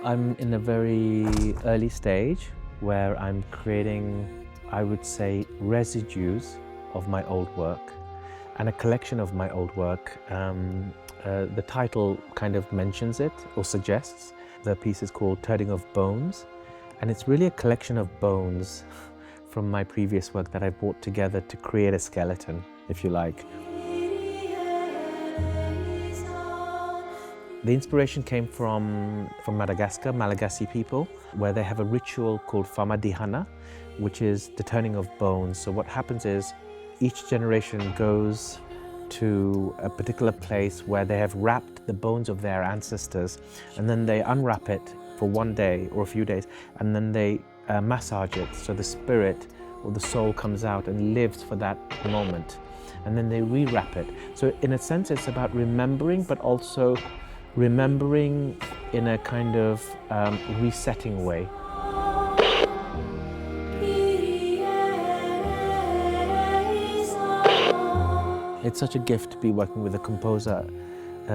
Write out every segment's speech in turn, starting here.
I'm in a very early stage where I'm creating, I would say, residues of my old work and a collection of my old work. The title kind of mentions it or suggests. The piece is called Turning of Bones, and it's really a collection of bones from my previous work that I brought together to create a skeleton, if you like. The inspiration came from Madagascar, Malagasy people, where they have a ritual called Famadihana, which is the turning of bones. So what happens is each generation goes to a particular place where they have wrapped the bones of their ancestors, and then they unwrap it for one day or a few days, and then they massage it so the spirit or the soul comes out and lives for that moment, and then they rewrap it. So in a sense it's about remembering, but also remembering in a kind of resetting way. It's such a gift to be working with a composer,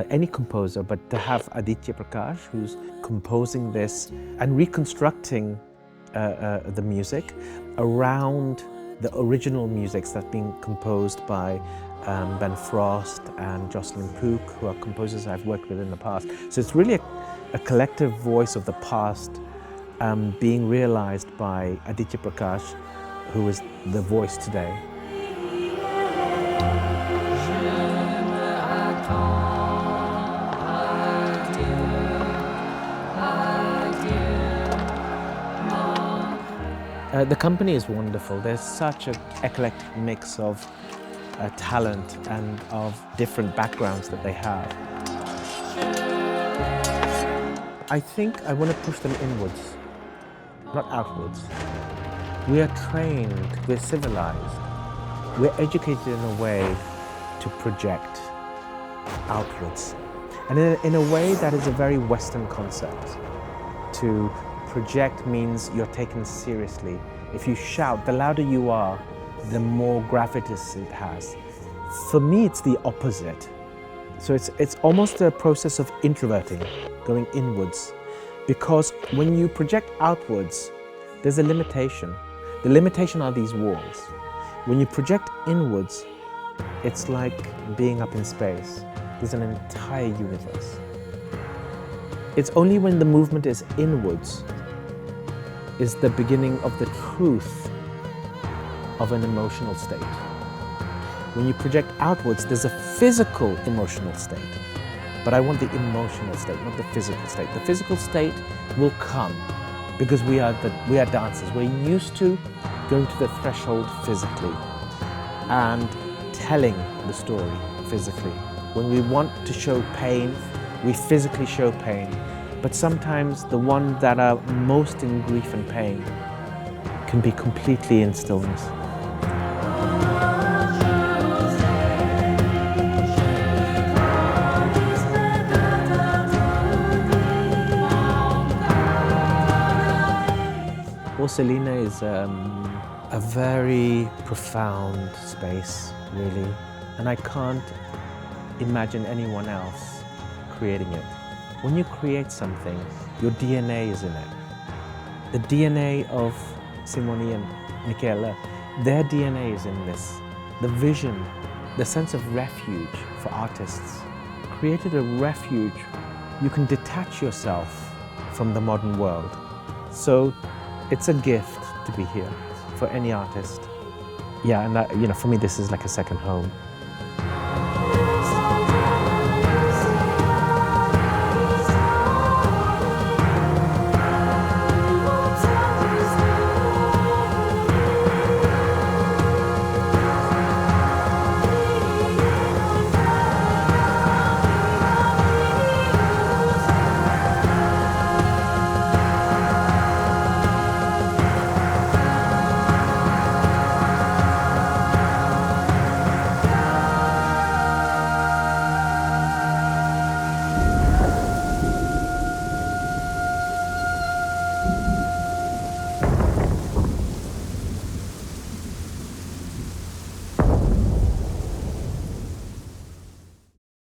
any composer, but to have Aditya Prakash, who's composing this and reconstructing the music around the original musics that's been composed by Ben Frost and Jocelyn Pook, who are composers I've worked with in the past. So it's really a collective voice of the past being realized by Aditya Prakash, who is the voice today. The company is wonderful. There's such an eclectic mix of talent and of different backgrounds that they have. I think I want to push them inwards, not outwards. We are trained, we're civilized, we're educated in a way to project outwards. And in a way that is a very Western concept. To project means you're taken seriously. If you shout, the louder you are, the more gravitas it has. For me, it's the opposite. So it's almost a process of introverting, going inwards. Because when you project outwards, there's a limitation. The limitation are these walls. When you project inwards, it's like being up in space. There's an entire universe. It's only when the movement is inwards is the beginning of the truth of an emotional state. When you project outwards, there's a physical emotional state. But I want the emotional state, not the physical state. The physical state will come because we are dancers. We're used to going to the threshold physically and telling the story physically. When we want to show pain, we physically show pain. But sometimes the ones that are most in grief and pain can be completely in stillness. Orsolina is a very profound space, really, and I can't imagine anyone else creating it. When you create something, your DNA is in it. The DNA of Simone and Michele, their DNA is in this. The vision, the sense of refuge for artists, created a refuge. You can detach yourself from the modern world. So it's a gift to be here for any artist. Yeah, and that, for me, this is like a second home.